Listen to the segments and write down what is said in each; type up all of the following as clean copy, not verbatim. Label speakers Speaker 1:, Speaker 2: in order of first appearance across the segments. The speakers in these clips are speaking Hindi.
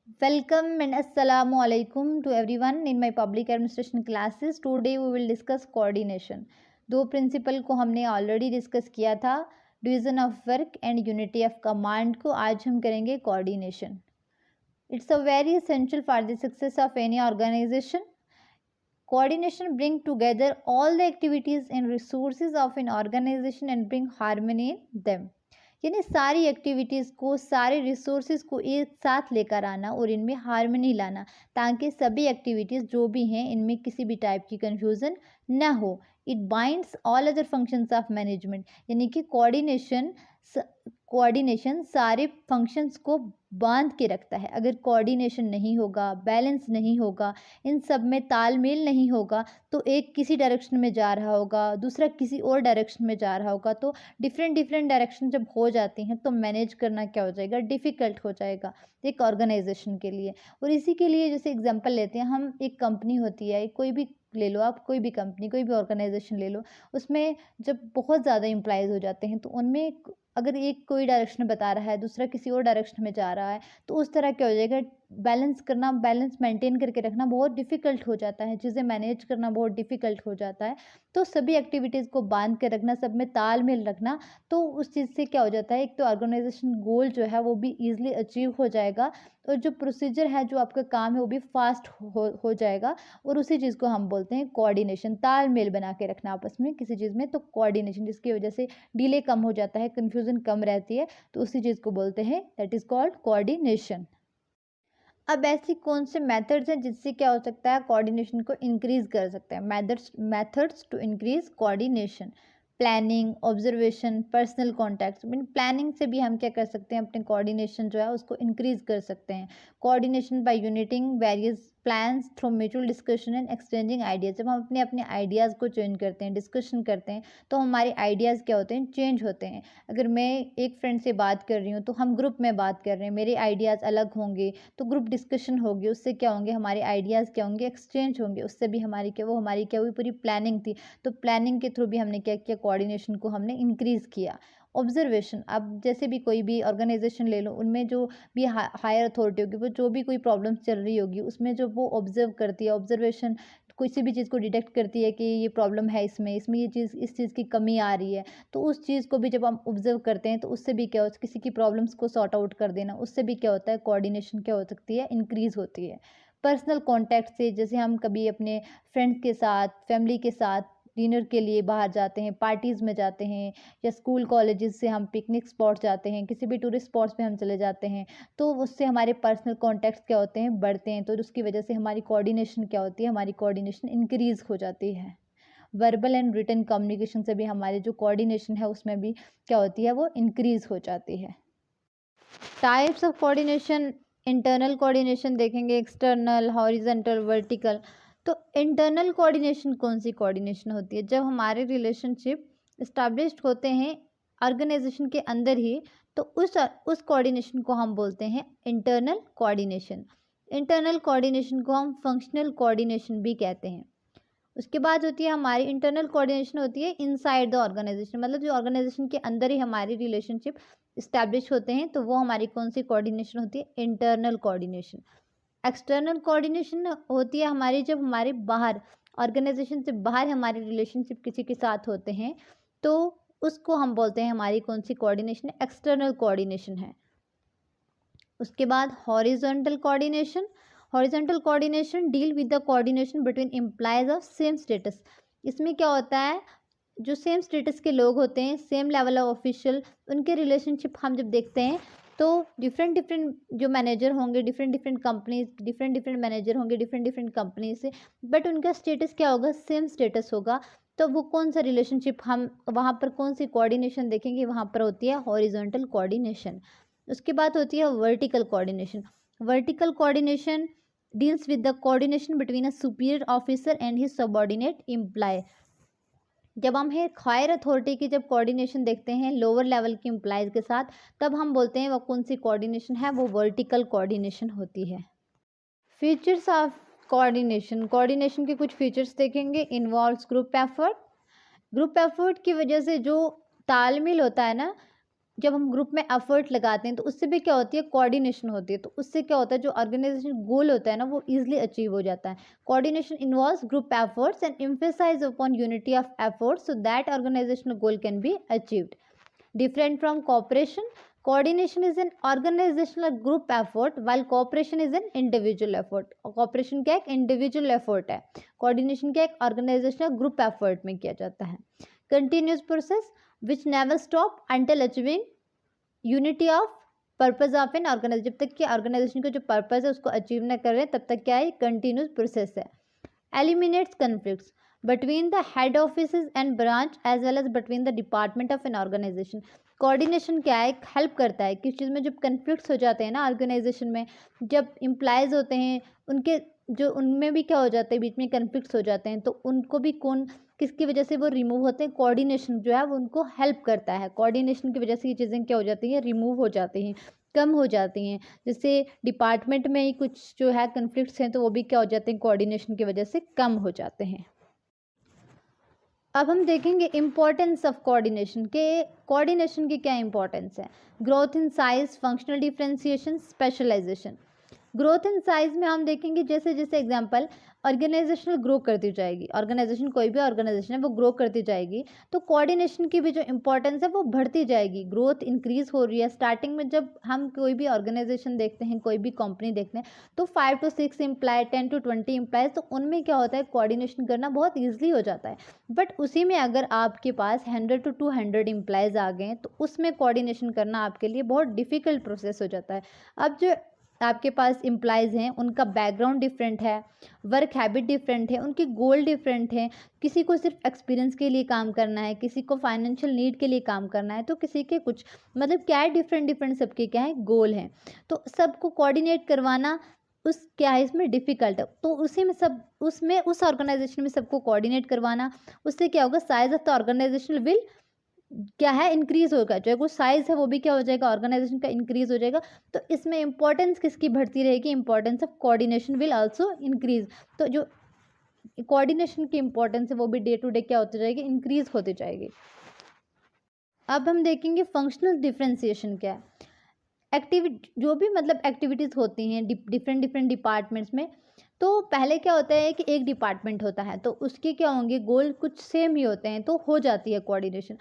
Speaker 1: Welcome and assalamu alaikum to everyone in my public administration classes. Today we will discuss coordination. दो प्रिंसिपल को हमने ऑलरेडी डिस्कस किया था, division of work and unity of command को आज हम करेंगे coordination. It's a very essential for the success of any organisation. Coordination bring together all the activities and resources of an organization and bring harmony in them. यानी सारी एक्टिविटीज़ को, सारे रिसोर्सेज को एक साथ लेकर आना और इनमें हार्मनी लाना, ताकि सभी एक्टिविटीज़ जो भी हैं इनमें किसी भी टाइप की कन्फ्यूज़न ना हो. It binds all other functions of management, यानी कि कोऑर्डिनेशन सारे फंक्शंस को बांध के रखता है. अगर कोऑर्डिनेशन नहीं होगा, बैलेंस नहीं होगा, इन सब में तालमेल नहीं होगा, तो एक किसी डायरेक्शन में जा रहा होगा, दूसरा किसी और डायरेक्शन में जा रहा होगा. तो डिफरेंट डायरेक्शन जब हो जाती हैं तो मैनेज करना क्या हो जाएगा, डिफ़िकल्ट हो जाएगा एक ऑर्गेनाइजेशन के लिए. और इसी के लिए जैसे एग्जांपल लेते हैं हम, एक कंपनी होती है, कोई भी ले लो आप, कोई भी कंपनी, कोई भी ऑर्गेनाइजेशन ले लो, उसमें जब बहुत ज़्यादा एम्प्लॉयज़ हो जाते हैं तो उनमें अगर एक कोई डायरेक्शन बता रहा है, दूसरा किसी और डायरेक्शन में जा रहा है, तो उस तरह क्या हो जाएगा, बैलेंस मेंटेन करके रखना बहुत डिफ़िकल्ट हो जाता है, चीज़ें मैनेज करना बहुत डिफ़िकल्ट हो जाता है. तो सभी एक्टिविटीज़ को बांध के रखना, सब में तालमेल रखना, तो उस चीज़ से क्या हो जाता है, एक तो ऑर्गेनाइजेशन गोल जो है वो भी ईज़िली अचीव हो जाएगा, और जो प्रोसीजर है, जो आपका काम है, वो भी फास्ट हो जाएगा. और उसी चीज़ को हम बोलते हैं कोऑर्डिनेशन, तालमेल बना के रखना आपस में किसी चीज़ में. तो कोऑर्डिनेशन, जिसकी वजह से डिले कम हो जाता है, कन्फ्यूज़न कम रहती है, तो उसी चीज़ को बोलते हैं, दैट इज़ कॉल्ड कोऑर्डिनेशन. अब ऐसी कौन से मेथड्स हैं जिससे क्या हो सकता है, कोऑर्डिनेशन को इंक्रीज कर सकते हैं. Methods to increase coordination: planning, observation, personal contact. Mean planning से भी हम क्या कर सकते हैं, अपने कोऑर्डिनेशन जो है उसको इंक्रीज कर सकते हैं. Coordination by uniting various plans through mutual discussion and exchanging ideas. जब हम अपने अपने आइडियाज़ को चेंज करते हैं, डिस्कशन करते हैं, तो हमारे आइडियाज़ क्या होते हैं, चेंज होते हैं. अगर मैं एक फ्रेंड से बात कर रही हूँ, तो हम ग्रुप में बात कर रहे हैं, मेरे आइडियाज़ अलग होंगे, तो ग्रुप डिस्कशन होगी, उससे क्या होंगे, हमारे आइडियाज़ क्या होंगे, एक्सचेंज होंगे. उससे भी हमारी क्या हुई, पूरी प्लानिंग थी. तो प्लानिंग के थ्रू भी हमने क्या किया, कोऑर्डिनेशन को हमने इंक्रीज़ किया. ऑब्जर्वेशन: अब जैसे भी कोई भी ऑर्गेनाइजेशन ले लो, उनमें जो भी हायर अथॉरिटी होगी, वो जो भी कोई प्रॉब्लम चल रही होगी, उसमें जो वो ऑब्जर्व करती है, ऑब्जर्वेशन किसी भी चीज़ को डिटेक्ट करती है कि ये प्रॉब्लम है, इसमें ये चीज़, इस चीज़ की कमी आ रही है. तो उस चीज़ को भी जब हम ऑब्जर्व करते हैं, तो उससे भी क्या हो, किसी की प्रॉब्लम्स को सॉर्ट आउट कर देना, उससे भी क्या होता है, कोऑर्डिनेशन क्या हो सकती है, इंक्रीज़ होती है. पर्सनल कॉन्टैक्ट से, जैसे हम कभी अपने फ्रेंड्स के साथ, फैमिली के साथ डिनर के लिए बाहर जाते हैं, पार्टीज़ में जाते हैं, या स्कूल कॉलेजेस से हम पिकनिक स्पॉट जाते हैं, किसी भी टूरिस्ट स्पॉट्स पे हम चले जाते हैं, तो उससे हमारे पर्सनल कॉन्टैक्ट्स क्या होते हैं, बढ़ते हैं. तो उसकी वजह से हमारी कोऑर्डिनेशन क्या होती है, हमारी कोऑर्डिनेशन इंक्रीज़ हो जाती है. वर्बल एंड रिटन कम्युनिकेशन से भी हमारी जो कोऑर्डिनेशन है उसमें भी क्या होती है, वो इंक्रीज़ हो जाती है. Types of coordination: internal coordination देखेंगे, एक्सटर्नल, हॉरिजॉन्टल, वर्टिकल. तो इंटरनल कोऑर्डिनेशन कौन सी कोऑर्डिनेशन होती है, जब हमारे रिलेशनशिप इस्टेब्लिश्ड होते हैं ऑर्गेनाइजेशन के अंदर ही, तो उस कोऑर्डिनेशन को हम बोलते हैं इंटरनल कोऑर्डिनेशन. इंटरनल कोऑर्डिनेशन को हम फंक्शनल कोऑर्डिनेशन भी कहते हैं. उसके बाद होती है हमारी इंटरनल कोऑर्डिनेशन, होती है इनसाइड द ऑर्गेनाइजेशन, मतलब जो ऑर्गेनाइजेशन के अंदर ही हमारी रिलेशनशिप इस्टेब्लिश होते हैं, तो वो हमारी कौन सी कोऑर्डिनेशन होती है, इंटरनल कोऑर्डिनेशन. एक्सटर्नल कोऑर्डिनेशन होती है हमारी जब हमारे बाहर, ऑर्गेनाइजेशन से बाहर हमारे रिलेशनशिप किसी के साथ होते हैं, तो उसको हम बोलते हैं हमारी कौन सी कोऑर्डिनेशन, एक्सटर्नल कोऑर्डिनेशन है. उसके बाद horizontal coordination. Horizontal coordination deal with the coordination between employees of same status. इसमें क्या होता है, जो सेम स्टेटस के लोग होते हैं, सेम लेवल ऑफ ऑफिशियल, उनके रिलेशनशिप हम जब देखते हैं, तो डिफरेंट जो मैनेजर होंगे, डिफरेंट कंपनीज, डिफरेंट मैनेजर होंगे डिफरेंट कंपनी से, बट उनका स्टेटस क्या होगा, सेम स्टेटस होगा. तो वो कौन सा रिलेशनशिप, हम वहाँ पर कौन सी कोऑर्डिनेशन देखेंगे, वहाँ पर होती है हॉरिजॉन्टल कोऑर्डिनेशन. उसके बाद होती है vertical coordination. Vertical coordination deals with the coordination between a superior officer and his subordinate employ. जब हम है हायर अथॉरिटी की जब कोऑर्डिनेशन देखते हैं लोअर लेवल के एम्प्लॉयज़ के साथ, तब हम बोलते हैं वो कौन सी कोऑर्डिनेशन है, वो वर्टिकल कोऑर्डिनेशन होती है. Features of coordination. कोऑर्डिनेशन के कुछ फीचर्स देखेंगे. Involves group effort. Group effort की वजह से जो तालमेल होता है ना, जब हम ग्रुप में एफर्ट लगाते हैं तो उससे भी क्या होती है, कोऑर्डिनेशन होती है। तो उससे क्या होता है, जो ऑर्गेनाइजेशन गोल होता है ना, वो ईजिली अचीव हो जाता है। Coordination involves group efforts and emphasise upon unity of efforts so that organisational goal can be achieved. Different from cooperation, coordination is an organizational group effort while cooperation is an individual effort. cooperation क्या एक individual effort है, coordination क्या एक organizational group effort में किया जाता है। continuous process which never stop until achieving unity of purpose of an organization, जब तक कि organization का जो purpose है उसको achieve ना कर रहे तब तक क्या है, continuous process है। eliminates conflicts between the head offices and branch as well as between the department of an organization. Coordination क्या है, हेल्प करता है किस चीज़ में, जब कन्फ्लिक्ट्स हो जाते हैं ना ऑर्गेनाइजेशन में, जब इम्प्लाइज होते हैं उनके जो उनमें भी क्या हो जाता है, बीच में कन्फ्लिक्ट्स हो जाते हैं, तो उनको भी कौन किसकी वजह से वो रिमूव होते हैं, कोऑर्डिनेशन जो है वो उनको हेल्प करता है। कोऑर्डिनेशन की वजह से ये चीज़ें क्या हो जाती हैं, रिमूव हो जाती हैं, कम हो जाती हैं। जैसे डिपार्टमेंट में ही कुछ जो है कन्फ्लिक्ट्स हैं तो वो भी क्या हो जाते हैं, कोऑर्डिनेशन की वजह से कम हो जाते हैं। अब हम देखेंगे इम्पोर्टेंस ऑफ कोऑर्डिनेशन के, कोऑर्डिनेशन की क्या इंपॉर्टेंस है। Growth in size, functional differentiation, specialisation. Growth in size में हम देखेंगे जैसे जैसे एग्जांपल ऑर्गेनाइजेशन ग्रो करती जाएगी, ऑर्गेनाइजेशन कोई भी ऑर्गेनाइजेशन है वो ग्रो करती जाएगी, तो कोऑर्डिनेशन की भी जो इंपॉर्टेंस है वो बढ़ती जाएगी। ग्रोथ इंक्रीज हो रही है। स्टार्टिंग में जब हम कोई भी ऑर्गेनाइजेशन देखते हैं, कोई भी कंपनी देखते हैं, तो 5 to 6 एम्प्लॉय, 10 to 20 एम्प्लॉयज़, तो उनमें क्या होता है, कोऑर्डिनेशन करना बहुत ईजिली हो जाता है। बट उसी में अगर आपके पास 100 to 200 एम्प्लॉयज़ आ गए तो उसमें कोऑर्डिनेशन करना आपके लिए बहुत डिफ़िकल्ट प्रोसेस हो जाता है। अब जो आपके पास एम्प्लॉयज़ हैं उनका बैकग्राउंड डिफरेंट है, वर्क हैबिट डिफरेंट है, उनकी गोल डिफरेंट है। किसी को सिर्फ एक्सपीरियंस के लिए काम करना है, किसी को फाइनेंशियल नीड के लिए काम करना है, तो किसी के कुछ मतलब क्या है, डिफरेंट डिफरेंट सबके क्या है, गोल हैं। तो सबको कोऑर्डिनेट करवाना उस क्या है, इसमें डिफ़िकल्ट है। तो उसी में सब उसमें उस ऑर्गेनाइजेशन में सबको कोऑर्डिनेट करवाना, उससे क्या होगा, size of the organisation will क्या है, इंक्रीज होगा। जो कुछ साइज है वो भी क्या हो जाएगा, ऑर्गेनाइजेशन का इंक्रीज हो जाएगा। तो इसमें इंपॉर्टेंस किसकी बढ़ती रहेगी, importance of coordination will also increase. तो जो कोऑर्डिनेशन की इंपॉर्टेंस है वो भी डे टू डे क्या होती जाएगी, इंक्रीज होती जाएगी। अब हम देखेंगे फंक्शनल डिफरेंशिएशन क्या है। एक्टिविटी जो भी मतलब एक्टिविटीज़ होती हैं डिफरेंट डिफरेंट डिपार्टमेंट्स में, तो पहले क्या होता है कि एक डिपार्टमेंट होता है तो उसके क्या होंगे, गोल कुछ सेम ही होते हैं, तो हो जाती है कोऑर्डिनेशन।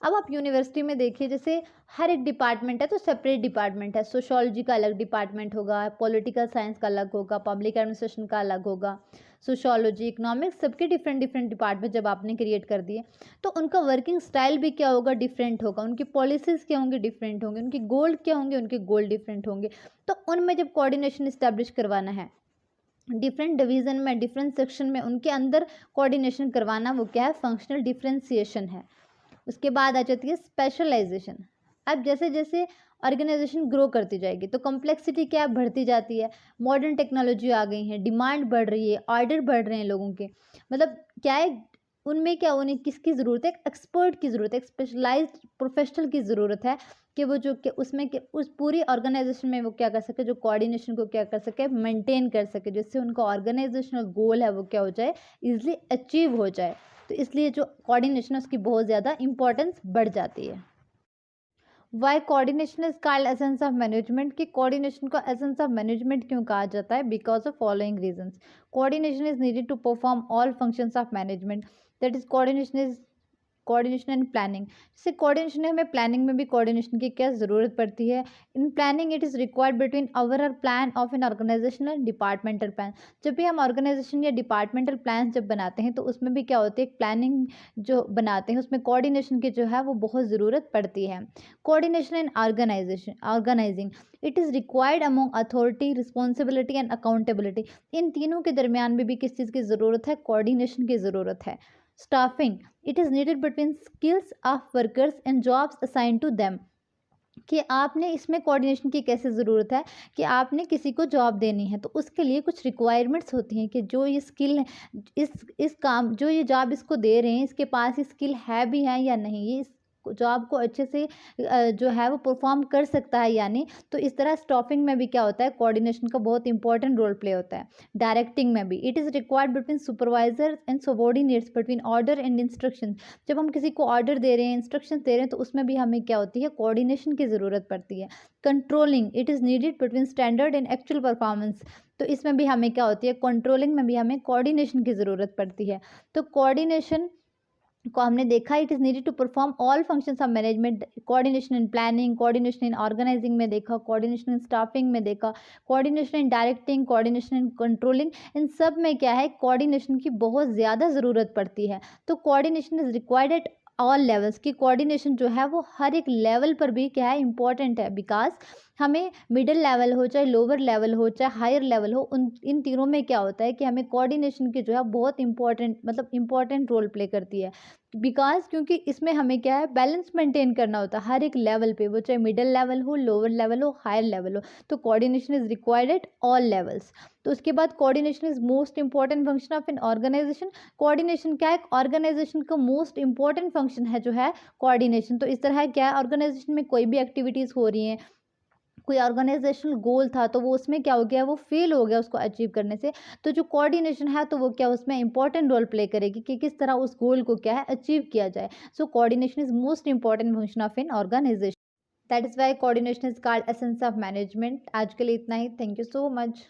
Speaker 1: अब आप यूनिवर्सिटी में देखिए, जैसे हर एक डिपार्टमेंट है तो सेपरेट डिपार्टमेंट है। सोशियोलॉजी का अलग डिपार्टमेंट होगा, पॉलिटिकल साइंस का अलग होगा, पब्लिक एडमिनिस्ट्रेशन का अलग होगा, सोशियोलॉजी, इकोनॉमिक्स, सबके डिफरेंट डिफरेंट डिपार्टमेंट जब आपने क्रिएट कर दिए तो उनका वर्किंग स्टाइल भी क्या होगा, डिफरेंट होगा। उनकी पॉलिसीज़ क्या होंगे, डिफरेंट होंगे। उनके गोल क्या होंगे, उनके गोल डिफरेंट होंगे। तो उनमें जब कोऑर्डिनेशन इस्टेब्लिश करवाना है, डिफरेंट डिवीज़न में, डिफरेंट सेक्शन में उनके अंदर कोऑर्डिनेशन करवाना, वो क्या है, फंक्शनल डिफरेंशिएशन है। उसके बाद आ जाती है स्पेशलाइजेशन। अब जैसे जैसे ऑर्गेनाइजेशन ग्रो करती जाएगी तो कॉम्प्लेक्सिटी क्या है, बढ़ती जाती है। मॉडर्न टेक्नोलॉजी आ गई है, डिमांड बढ़ रही है, ऑर्डर बढ़ रहे हैं लोगों के, मतलब क्या है, उनमें क्या, उन्हें किसकी ज़रूरत है, एक्सपर्ट की ज़रूरत है, एक स्पेशलाइज्ड प्रोफेशनल की ज़रूरत है कि वो जो कि उसमें कि उस पूरी ऑर्गेनाइजेशन में वो क्या कर सके, जो कोऑर्डिनेशन को क्या कर सके, मेंटेन कर सके, जिससे उनका ऑर्गेनाइजेशनल गोल है वो क्या हो जाए, इजीली अचीव हो जाए। तो इसलिए जो कोऑर्डिनेशन है उसकी बहुत ज़्यादा इंपॉर्टेंस बढ़ जाती है। Why coordination is called essence of management, कि कोऑर्डिनेशन को एसेंस ऑफ मैनेजमेंट क्यों कहा जाता है, because of following reasons. Coordination is needed to perform all functions of management, that is coordination and planning. जैसे कोऑर्डिनेशन है, हमें प्लानिंग में भी कोऑर्डिनेशन की क्या ज़रूरत पड़ती है। In planning it is required between overall plan of an organisation and departmental plan. जब भी हम ऑर्गेनाइजेशन या डिपार्टमेंटल प्लान जब बनाते हैं तो उसमें भी क्या होती है, प्लानिंग जो बनाते हैं उसमें कोऑर्डिनेशन की जो है वो बहुत ज़रूरत पड़ती है। Coordination and organising it is required among authority, responsibility and accountability. इन तीनों के दरमियान में भी किस चीज़ की ज़रूरत है, कोऑर्डिनेशन की ज़रूरत है। Staffing it is needed between skills of workers and jobs assign to them, कि आपने इसमें कोऑर्डिनेशन की कैसे ज़रूरत है कि आपने किसी को जॉब देनी है तो उसके लिए कुछ रिक्वायरमेंट्स होती हैं कि जो ये स्किल इस काम, जो ये जॉब इसको दे रहे हैं इसके पास ये स्किल है भी है या नहीं, ये जॉब को अच्छे से जो है वो परफॉर्म कर सकता है या नहीं। तो इस तरह स्टाफिंग में भी क्या होता है, कोऑर्डिनेशन का बहुत इंपॉर्टेंट रोल प्ले होता है। डायरेक्टिंग में भी it is required between supervisor and subordinates, between order and instruction. जब हम किसी को ऑर्डर दे रहे हैं, इंस्ट्रक्शन दे रहे हैं, तो उसमें भी हमें क्या होती है, कोऑर्डिनेशन की ज़रूरत पड़ती है। Controlling it is needed between standard and actual performance. तो इसमें भी हमें क्या होती है, कंट्रोलिंग में भी हमें कोऑर्डिनेशन की ज़रूरत पड़ती है। तो कोऑर्डिनेशन को हमने देखा, it is needed to perform all functions of management. Coordination in planning, coordination in organising में देखा, कोऑर्डिनेशन इन स्टाफिंग में देखा, coordination in directing, coordination in controlling. इन सब में क्या है, कोऑर्डिनेशन की बहुत ज़्यादा ज़रूरत पड़ती है। तो coordination is required at all levels, की कोऑर्डिनेशन जो है वो हर एक लेवल पर भी क्या है, इंपॉर्टेंट है। बिकॉज हमें मिडिल लेवल हो, चाहे लोअर लेवल हो, चाहे हायर लेवल हो, उन इन तीनों में क्या होता है कि हमें कोऑर्डिनेशन की जो है बहुत इंपॉर्टेंट, मतलब इंपॉर्टेंट रोल प्ले करती है। बिकॉज क्योंकि इसमें हमें क्या है, बैलेंस मेंटेन करना होता है हर एक लेवल पे, वो चाहे मिडिल लेवल हो, लोअर लेवल हो, हायर लेवल हो। तो coordination is required at all levels. तो उसके बाद coordination is most important function of an organisation. Coordination क्या है, ऑर्गेनाइजेशन का मोस्ट इंपॉर्टेंट फंक्शन है जो है कोऑर्डिनेशन। तो इस तरह क्या है, ऑर्गेनाइजेशन में कोई भी एक्टिविटीज़ हो रही हैं, कोई ऑर्गेनाइजेशनल गोल था, तो वो उसमें क्या हो गया, वो फेल हो गया उसको अचीव करने से। तो जो कोऑर्डिनेशन है, तो वो क्या उसमें इंपॉर्टेंट रोल प्ले करेगी कि किस तरह उस गोल को क्या है, अचीव किया जाए। So coordination is most important function of an organisation. That is why coordination is called essence of management. आज के लिए इतना ही। Thank you so much.